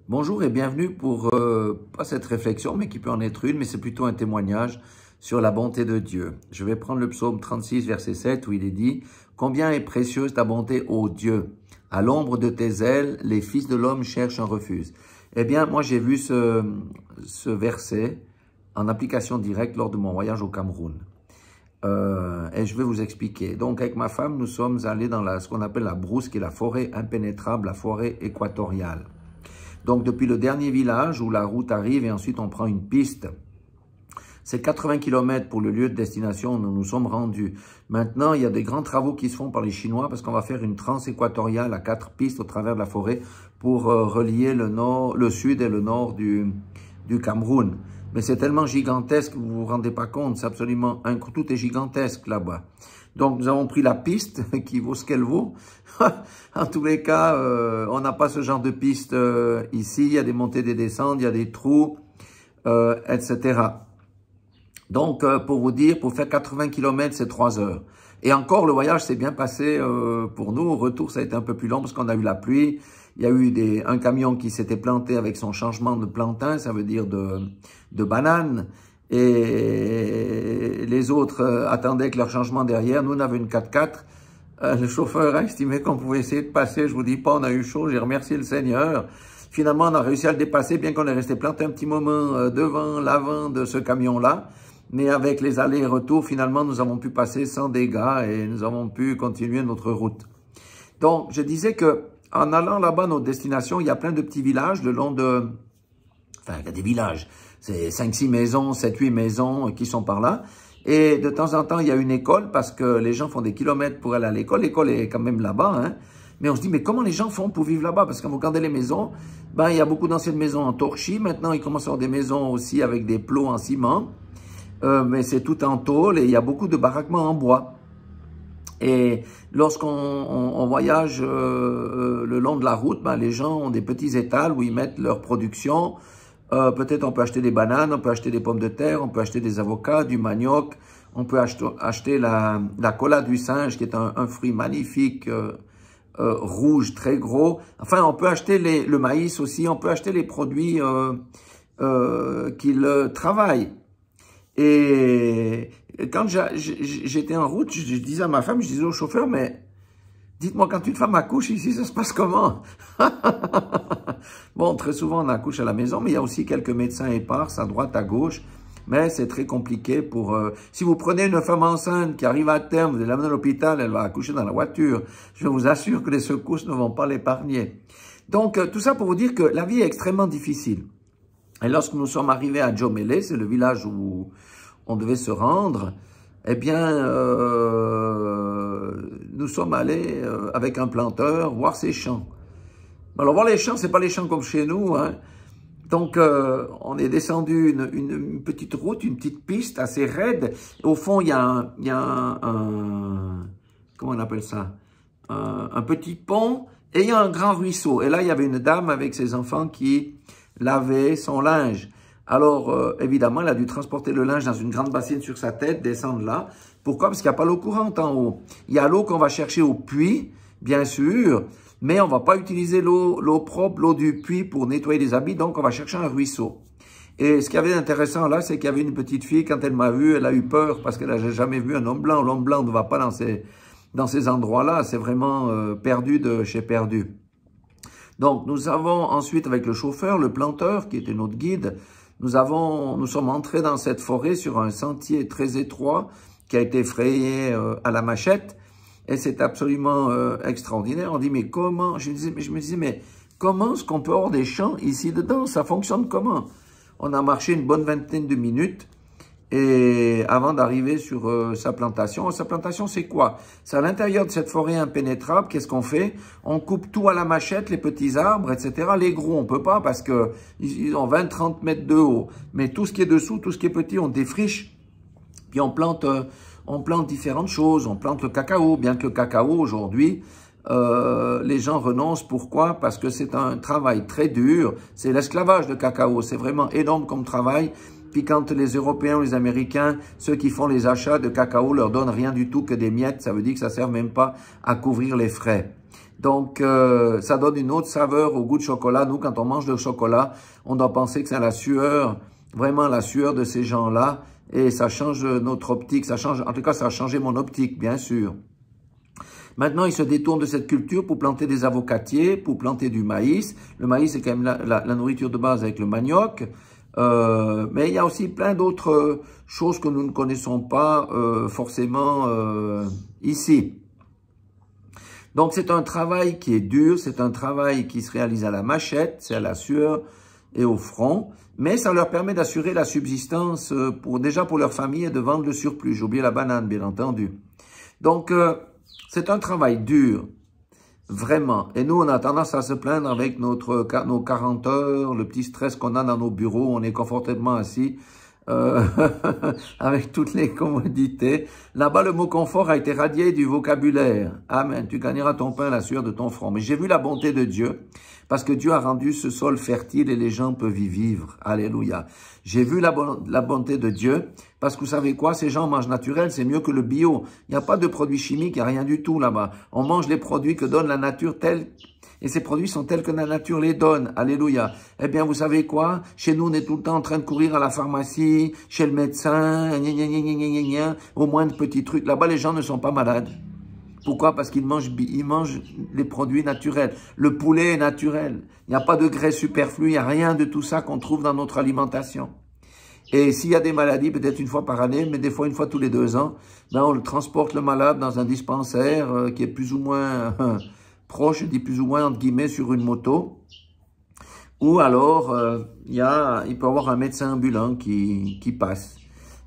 Bonjour et bienvenue pour, pas cette réflexion, mais qui peut en être une, mais c'est plutôt un témoignage sur la bonté de Dieu. Je vais prendre le psaume 36, verset 7, où il est dit « Combien est précieuse ta bonté, ô Dieu! À l'ombre de tes ailes, les fils de l'homme cherchent un refuge. » Eh bien, moi j'ai vu ce verset en application directe lors de mon voyage au Cameroun. Et je vais vous expliquer. Donc, avec ma femme, nous sommes allés dans ce qu'on appelle la brousse, qui est la forêt impénétrable, la forêt équatoriale. Donc, depuis le dernier village où la route arrive et ensuite on prend une piste, c'est 80 km pour le lieu de destination où nous nous sommes rendus. Maintenant, il y a des grands travaux qui se font par les Chinois parce qu'on va faire une transéquatoriale à 4 pistes au travers de la forêt pour relier le sud et le nord du Cameroun. Mais c'est tellement gigantesque, vous vous rendez pas compte, c'est absolument tout est gigantesque là-bas. Donc, nous avons pris la piste qui vaut ce qu'elle vaut. En tous les cas, on n'a pas ce genre de piste ici. Il y a des montées, des descentes, il y a des trous, etc. Donc, pour vous dire, pour faire 80 km, c'est 3 heures. Et encore, le voyage s'est bien passé pour nous. Au retour, ça a été un peu plus long parce qu'on a eu la pluie. Il y a eu un camion qui s'était planté avec son changement de plantain, ça veut dire de banane. Et les autres attendaient que leur changement derrière. Nous, on avait une 4x4. Le chauffeur a estimé qu'on pouvait essayer de passer. Je vous dis pas, on a eu chaud. J'ai remercié le Seigneur. Finalement, on a réussi à le dépasser, bien qu'on est resté planté un petit moment devant l'avant de ce camion-là. Mais avec les allers et retours, finalement, nous avons pu passer sans dégâts et nous avons pu continuer notre route. Donc, je disais que en allant là-bas, notre destination, il y a plein de petits villages le long de... Enfin, il y a des villages. C'est 5-6 maisons, 7-8 maisons qui sont par là. Et de temps en temps, il y a une école parce que les gens font des kilomètres pour aller à l'école. L'école est quand même là-bas, hein. Mais on se dit, mais comment les gens font pour vivre là-bas? Parce que quand vous regardez les maisons, ben, il y a beaucoup d'anciennes maisons en torchis. Maintenant, ils commencent à avoir des maisons aussi avec des plots en ciment. Mais c'est tout en tôle et il y a beaucoup de baraquements en bois. Et lorsqu'on voyage le long de la route, ben, les gens ont des petits étals où ils mettent leur production. Peut-être on peut acheter des bananes, on peut acheter des pommes de terre, on peut acheter des avocats, du manioc, on peut acheter la cola du singe qui est un fruit magnifique, rouge, très gros. Enfin, on peut acheter le maïs aussi, on peut acheter les produits qu'ils travaillent. Et quand j'étais en route, je disais à ma femme, je disais au chauffeur, mais dites-moi, quand une femme accouche ici, ça se passe comment? Bon, très souvent, on accouche à la maison, mais il y a aussi quelques médecins épars, à droite, à gauche. Mais c'est très compliqué pour... si vous prenez une femme enceinte qui arrive à terme, vous allez l'amener à l'hôpital, elle va accoucher dans la voiture. Je vous assure que les secousses ne vont pas l'épargner. Donc, tout ça pour vous dire que la vie est extrêmement difficile. Et lorsque nous sommes arrivés à Djomélé, c'est le village où on devait se rendre, eh bien, nous sommes allés avec un planteur voir ses champs. Alors, voir les champs, c'est pas les champs comme chez nous, hein. Donc, on est descendu une petite route, une petite piste assez raide. Au fond, il y a un comment on appelle ça? Un petit pont et il y a un grand ruisseau. Et là, il y avait une dame avec ses enfants qui lavait son linge. Alors, évidemment, elle a dû transporter le linge dans une grande bassine sur sa tête, descendre là. Pourquoi? Parce qu'il n'y a pas l'eau courante en haut. Il y a l'eau qu'on va chercher au puits, bien sûr, mais on va pas utiliser l'eau propre, l'eau du puits pour nettoyer les habits, donc on va chercher un ruisseau. Et ce qui avait d'intéressant là, c'est qu'il y avait une petite fille, quand elle m'a vu, elle a eu peur parce qu'elle n'a jamais vu un homme blanc. L'homme blanc ne va pas dans ces endroits-là, c'est vraiment perdu de chez perdu. Donc, nous avons ensuite, avec le chauffeur, le planteur, qui était notre guide, nous sommes entrés dans cette forêt sur un sentier très étroit qui a été frayé à la machette. Et c'est absolument extraordinaire. On dit, mais comment? Je me disais, mais comment est-ce qu'on peut avoir des champs ici dedans? Ça fonctionne comment? On a marché une bonne vingtaine de minutes. Et avant d'arriver sur sa plantation, c'est quoi? C'est à l'intérieur de cette forêt impénétrable, qu'est-ce qu'on fait? On coupe tout à la machette, les petits arbres, etc. Les gros, on peut pas parce que ils ont 20-30 mètres de haut. Mais tout ce qui est dessous, tout ce qui est petit, on défriche. Puis on plante différentes choses. On plante le cacao, bien que le cacao, aujourd'hui, les gens renoncent. Pourquoi? Parce que c'est un travail très dur. C'est l'esclavage de cacao. C'est vraiment énorme comme travail. Puis quand les Européens ou les Américains, ceux qui font les achats de cacao, leur donnent rien du tout que des miettes, ça veut dire que ça ne sert même pas à couvrir les frais. Donc, ça donne une autre saveur au goût de chocolat. Nous, quand on mange le chocolat, on doit penser que c'est la sueur, vraiment la sueur de ces gens-là. Et ça change notre optique, ça change, en tout cas, ça a changé mon optique, bien sûr. Maintenant, ils se détournent de cette culture pour planter des avocatiers, pour planter du maïs. Le maïs, c'est quand même la nourriture de base avec le manioc. Mais il y a aussi plein d'autres choses que nous ne connaissons pas forcément ici. Donc, c'est un travail qui est dur, c'est un travail qui se réalise à la machette, c'est à la sueur et au front, mais ça leur permet d'assurer la subsistance déjà pour leur famille et de vendre le surplus. J'ai oublié la banane, bien entendu. Donc, c'est un travail dur, vraiment. Et nous, on a tendance à se plaindre avec nos 40 heures, le petit stress qu'on a dans nos bureaux, on est confortablement assis, avec toutes les commodités. Là-bas, le mot confort a été radié du vocabulaire. Amen. Tu gagneras ton pain à la sueur de ton front. Mais j'ai vu la bonté de Dieu, parce que Dieu a rendu ce sol fertile et les gens peuvent y vivre. Alléluia. J'ai vu la bonté de Dieu, parce que vous savez quoi, ces gens mangent naturel, c'est mieux que le bio. Il n'y a pas de produits chimiques, il n'y a rien du tout là-bas. On mange les produits que donne la nature telle. Et ces produits sont tels que la nature les donne. Alléluia. Eh bien, vous savez quoi? Chez nous, on est tout le temps en train de courir à la pharmacie, chez le médecin, au moins de petits trucs. Là-bas, les gens ne sont pas malades. Pourquoi? Parce qu'ils mangent les produits naturels. Le poulet est naturel. Il n'y a pas de graisse superflue, il n'y a rien de tout ça qu'on trouve dans notre alimentation. Et s'il y a des maladies, peut-être une fois par année, mais des fois une fois tous les 2 ans, ben on le transporte le malade dans un dispensaire qui est plus ou moins... proche, je dis plus ou moins entre guillemets, sur une moto, ou alors il peut y avoir un médecin ambulant qui passe.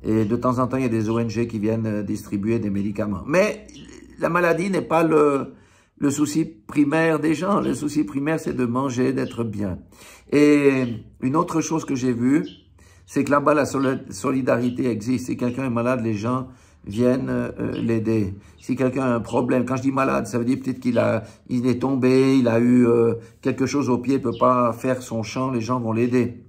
Et de temps en temps, il y a des ONG qui viennent distribuer des médicaments. Mais la maladie n'est pas le souci primaire des gens. Le souci primaire, c'est de manger, d'être bien. Et une autre chose que j'ai vue, c'est que là-bas, la solidarité existe. Si quelqu'un est malade, les gens viennent l'aider. Si quelqu'un a un problème, quand je dis malade, ça veut dire peut-être il est tombé, il a eu quelque chose au pied, il peut pas faire son chant, les gens vont l'aider.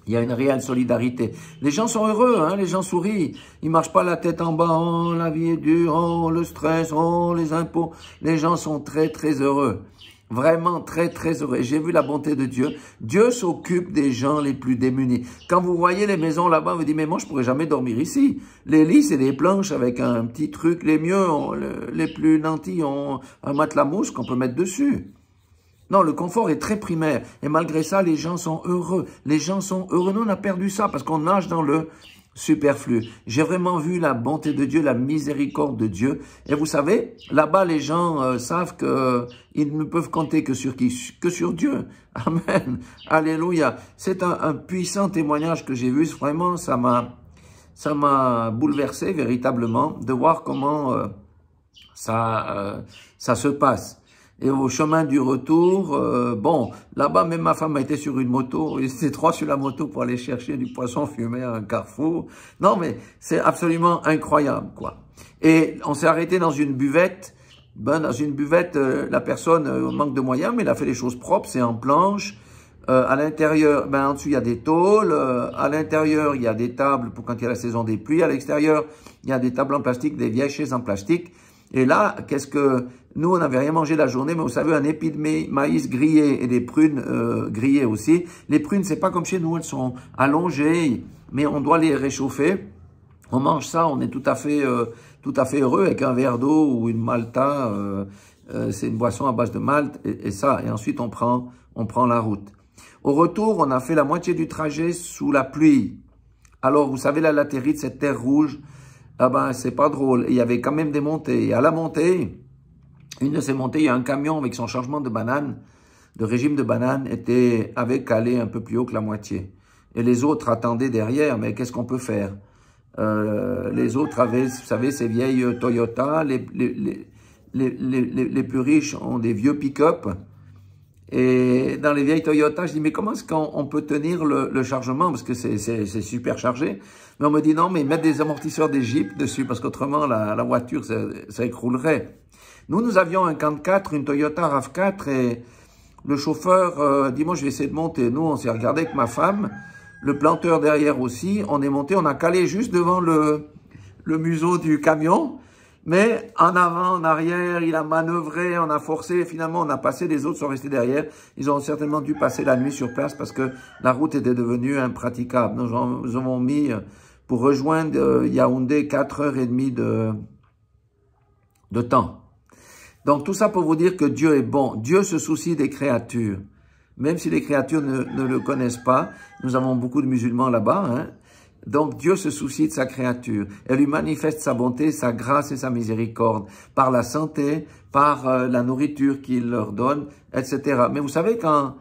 Il y a une réelle solidarité. Les gens sont heureux, hein, les gens sourient. Ils marchent pas la tête en bas, oh, la vie est dure, oh, le stress, oh, les impôts. Les gens sont très, très heureux. Vraiment très, très heureux. J'ai vu la bonté de Dieu. Dieu s'occupe des gens les plus démunis. Quand vous voyez les maisons là-bas, vous dites, mais moi, je pourrais jamais dormir ici. Les lits, c'est des planches avec un petit truc. Les mieux, les plus nantis ont un matelas mousse qu'on peut mettre dessus. Non, le confort est très primaire. Et malgré ça, les gens sont heureux. Les gens sont heureux. Nous, on a perdu ça parce qu'on nage dans le superflu. J'ai vraiment vu la bonté de Dieu, la miséricorde de Dieu. Et vous savez, là-bas, les gens savent qu'ils ne peuvent compter que sur qui? Que sur Dieu. Amen. Alléluia. C'est un puissant témoignage que j'ai vu. Vraiment, ça m'a bouleversé véritablement de voir comment ça se passe. Et au chemin du retour, bon, là-bas, même ma femme a été sur une moto, et c'était 3 sur la moto pour aller chercher du poisson fumé à un carrefour. Non, mais c'est absolument incroyable, quoi. Et on s'est arrêté dans une buvette. Ben, dans une buvette, la personne manque de moyens, mais elle a fait les choses propres, c'est en planche. À l'intérieur, ben, en dessous, il y a des tôles. À l'intérieur, il y a des tables pour quand il y a la saison des pluies. À l'extérieur, il y a des tables en plastique, des vieilles chaises en plastique. Et là, nous, on n'avait rien mangé la journée, mais vous savez, un épi de maïs grillé et des prunes grillées aussi. Les prunes, c'est pas comme chez nous, elles sont allongées, mais on doit les réchauffer. On mange ça, on est tout à fait heureux avec un verre d'eau ou une malta. C'est une boisson à base de malt et ça. Et ensuite, on prend la route. Au retour, on a fait la moitié du trajet sous la pluie. Alors, vous savez, la latérite, cette terre rouge, ah ben, c'est pas drôle. Il y avait quand même des montées. Et à la montée, une de ces montées, il y a un camion avec son changement de banane, de régime de banane, avait calé un peu plus haut que la moitié. Et les autres attendaient derrière, mais qu'est-ce qu'on peut faire? Les autres avaient, vous savez, ces vieilles Toyota. Les plus riches ont des vieux pick-up. Et dans les vieilles Toyota, je dis, mais comment est-ce qu'on peut tenir le chargement? Parce que c'est super chargé. Mais on me dit, non, mais mettre des amortisseurs des Jeeps dessus, parce qu'autrement, la voiture, ça écroulerait. Nous avions un 4x4, une Toyota RAV4, et le chauffeur dit, moi, je vais essayer de monter. Nous, on s'est regardé avec ma femme, le planteur derrière aussi. On est monté, on a calé juste devant le museau du camion. Mais en avant, en arrière, il a manœuvré, on a forcé, finalement on a passé, les autres sont restés derrière. Ils ont certainement dû passer la nuit sur place parce que la route était devenue impraticable. Nous avons mis, pour rejoindre Yaoundé, 4h30 de temps. Donc tout ça pour vous dire que Dieu est bon. Dieu se soucie des créatures. Même si les créatures ne le connaissent pas, nous avons beaucoup de musulmans là-bas, hein. Donc Dieu se soucie de sa créature. Elle lui manifeste sa bonté, sa grâce et sa miséricorde par la santé, par la nourriture qu'il leur donne, etc. Mais vous savez, quand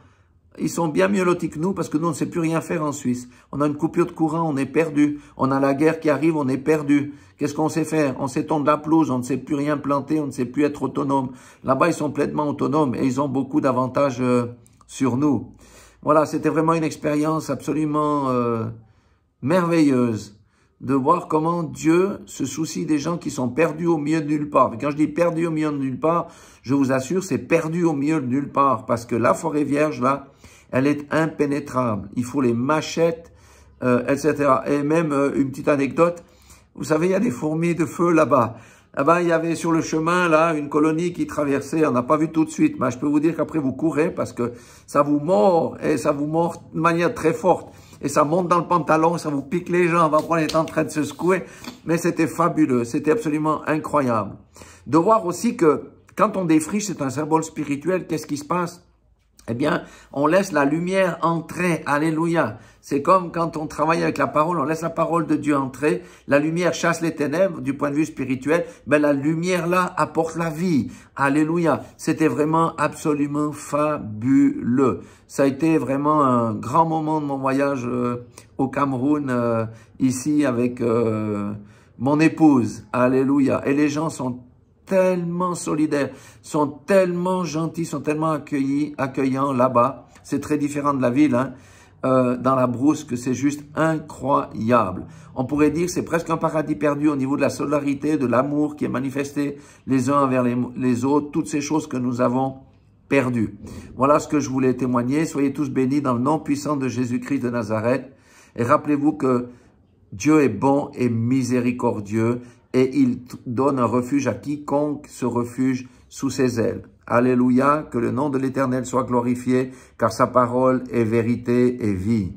ils sont bien mieux lotis que nous, parce que nous, on ne sait plus rien faire en Suisse. On a une coupure de courant, on est perdu. On a la guerre qui arrive, on est perdu. Qu'est-ce qu'on sait faire? On sait tondre la pelouse, on ne sait plus rien planter, on ne sait plus être autonome. Là-bas, ils sont pleinement autonomes et ils ont beaucoup d'avantages sur nous. Voilà, c'était vraiment une expérience absolument merveilleuse de voir comment Dieu se soucie des gens qui sont perdus au milieu de nulle part. Mais quand je dis perdus au milieu de nulle part, je vous assure, c'est perdu au milieu de nulle part. Parce que la forêt vierge, là, elle est impénétrable. Il faut les machettes, etc. Et même, une petite anecdote, vous savez, il y a des fourmis de feu là-bas. Là-bas, il y avait sur le chemin, là, une colonie qui traversait. On n'a pas vu tout de suite. Mais je peux vous dire qu'après, vous courez parce que ça vous mord. Et ça vous mord de manière très forte. Et ça monte dans le pantalon, ça vous pique les jambes. Après, on est en train de se secouer. Mais c'était fabuleux. C'était absolument incroyable. De voir aussi que quand on défriche, c'est un symbole spirituel. Qu'est-ce qui se passe? Eh bien, on laisse la lumière entrer. Alléluia. C'est comme quand on travaille avec la parole, on laisse la parole de Dieu entrer. La lumière chasse les ténèbres du point de vue spirituel. Ben, la lumière là apporte la vie. Alléluia. C'était vraiment absolument fabuleux. Ça a été vraiment un grand moment de mon voyage au Cameroun, ici avec mon épouse. Alléluia. Et les gens sont tellement solidaires, sont tellement gentils, sont tellement accueillants là-bas. C'est très différent de la ville, hein, dans la brousse, que c'est juste incroyable. On pourrait dire que c'est presque un paradis perdu au niveau de la solidarité, de l'amour qui est manifesté les uns envers les autres, toutes ces choses que nous avons perdues. Voilà ce que je voulais témoigner. Soyez tous bénis dans le nom puissant de Jésus-Christ de Nazareth. Et rappelez-vous que Dieu est bon et miséricordieux. Et il donne un refuge à quiconque se refuge sous ses ailes. Alléluia, que le nom de l'Éternel soit glorifié, car sa parole est vérité et vie.